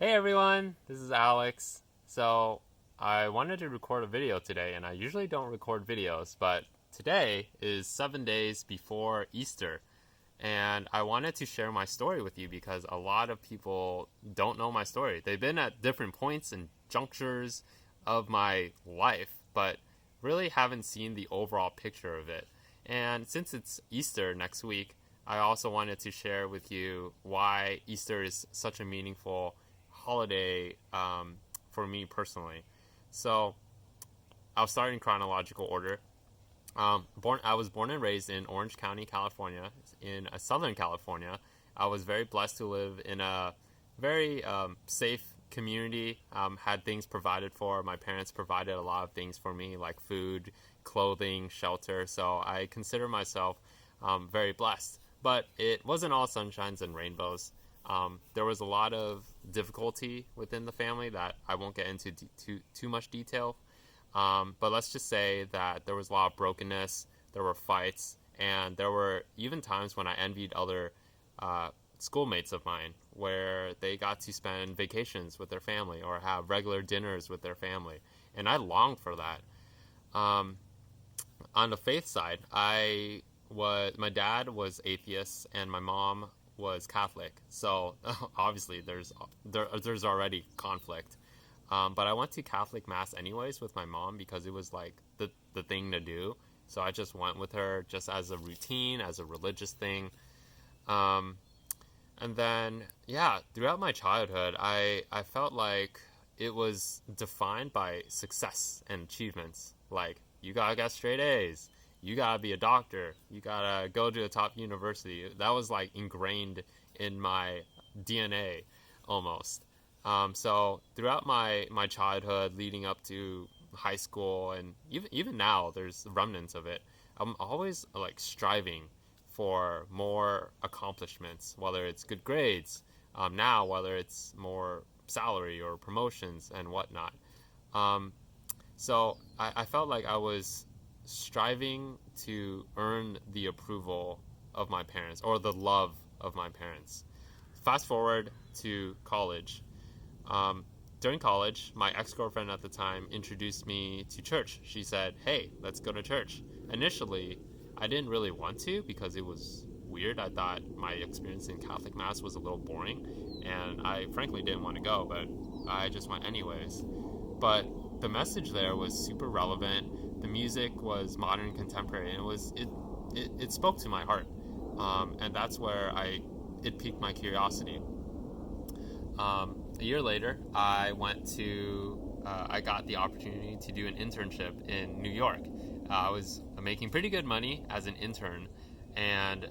Hey everyone, this is Alex. So, I wanted to record a video today, and I usually don't record videos, but today is 7 days before Easter, and I wanted to share my story with you because a lot of people don't know my story. They've been at different points and junctures of my life, but really haven't seen the overall picture of it. And since it's Easter next week, I also wanted to share with you why Easter is such a meaningful holiday for me personally. So I'll start in chronological order. I was born and raised in Orange County, California, in Southern California. I was very blessed to live in a very safe community. Had things provided for. My parents provided a lot of things for me, like food, clothing, shelter. So I consider myself very blessed. But it wasn't all sunshines and rainbows. There was a lot of difficulty within the family that I won't get into too much detail. But let's just say that there was a lot of brokenness, there were fights, and there were even times when I envied other schoolmates of mine where they got to spend vacations with their family or have regular dinners with their family. And I longed for that. Um, on the faith side, my dad was atheist and my mom was Catholic. So obviously there's already conflict. But I went to Catholic mass anyways with my mom because it was like the thing to do. So I just went with her just as a routine, as a religious thing. Um, and then yeah, throughout my childhood, I felt like it was defined by success and achievements. Like you gotta get straight A's, you gotta be a doctor, you gotta go to a top university. That was like ingrained in my DNA almost. So throughout my childhood, leading up to high school, and even now, there's remnants of it. I'm always like striving for more accomplishments, whether it's good grades, now whether it's more salary or promotions and whatnot. Um, so I felt like I was striving to earn the approval of my parents or the love of my parents. Fast forward to college. Um, During college, my ex girlfriend at the time introduced me to church. She said, "Hey, let's go to church." Initially, I didn't really want to because it was weird. I thought my experience in Catholic Mass was a little boring, and I frankly didn't want to go, but I just went anyways. But the message there was super relevant. The music was modern contemporary, and it spoke to my heart, and that's where I it piqued my curiosity. A year later, I got the opportunity to do an internship in New York. I was making pretty good money as an intern, and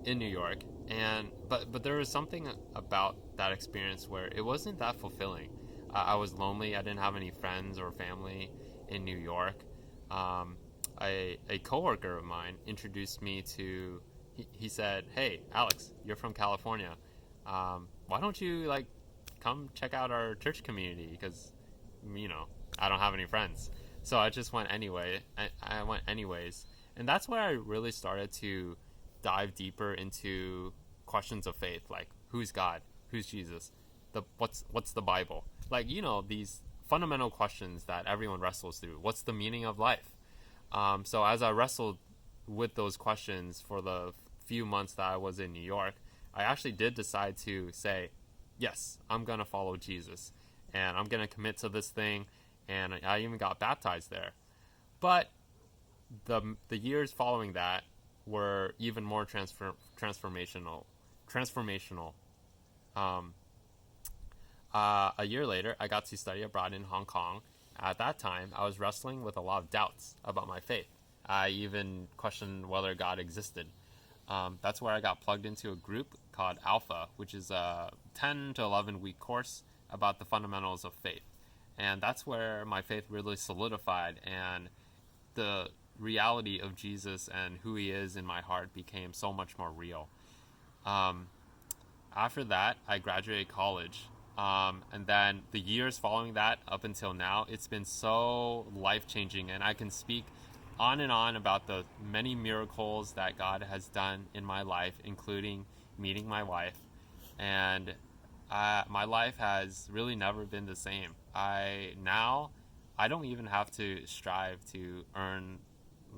in New York, and but there was something about that experience where it wasn't that fulfilling. I was lonely. I didn't have any friends or family in New York. Um, a coworker of mine introduced me to. He said, "Hey, Alex, you're from California. Why don't you like come check out our church community? Because you know I don't have any friends." So I just went anyway. I went anyways, and that's where I really started to dive deeper into questions of faith, like who's God, who's Jesus, what's the Bible, like these fundamental questions that everyone wrestles through. What's the meaning of life? So as I wrestled with those questions for the few months that I was in New York, I actually did decide to say, yes, I'm gonna follow Jesus, and I'm gonna commit to this thing, and I even got baptized there. But the years following that were even more transformational. Transformational. Um, a year later, I got to study abroad in Hong Kong. At that time, I was wrestling with a lot of doubts about my faith. I even questioned whether God existed. That's where I got plugged into a group called Alpha, which is a 10 to 11 week course about the fundamentals of faith. And that's where my faith really solidified, and the reality of Jesus and who he is in my heart became so much more real. Um, After that, I graduated college. And then the years following that up until now, it's been so life changing. And I can speak on and on about the many miracles that God has done in my life, including meeting my wife. And my life has really never been the same. I don't even have to strive to earn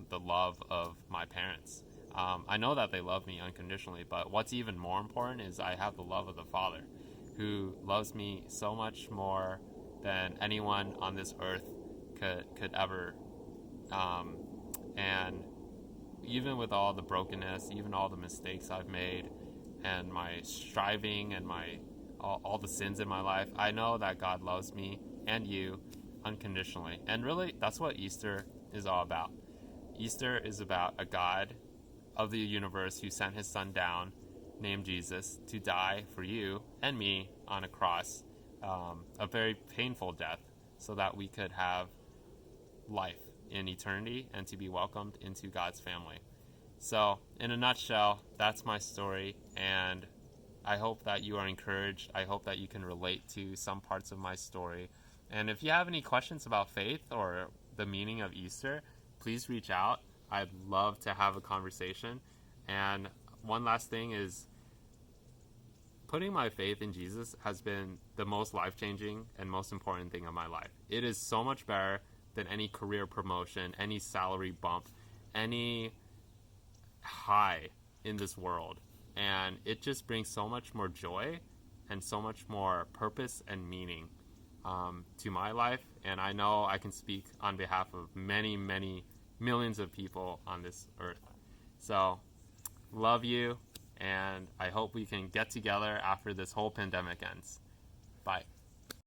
the love of my parents. I know that they love me unconditionally, but what's even more important is I have the love of the Father, who loves me so much more than anyone on this earth could ever. And even with all the brokenness, even all the mistakes I've made, and my striving and my all the sins in my life, I know that God loves me and you unconditionally. And really, that's what Easter is all about. Easter is about a God of the universe who sent his son down, named Jesus, to die for you and me on a cross, a very painful death, so that we could have life in eternity and to be welcomed into God's family. So, in a nutshell, that's my story, and I hope that you are encouraged. I hope that you can relate to some parts of my story. And if you have any questions about faith or the meaning of Easter, please reach out. I'd love to have a conversation. And one last thing is, putting my faith in Jesus has been the most life-changing and most important thing of my life. It is so much better than any career promotion, any salary bump, any high in this world. And it just brings so much more joy and so much more purpose and meaning to my life. And I know I can speak on behalf of many, many millions of people on this earth. So, love you, and I hope we can get together after this whole pandemic ends. Bye.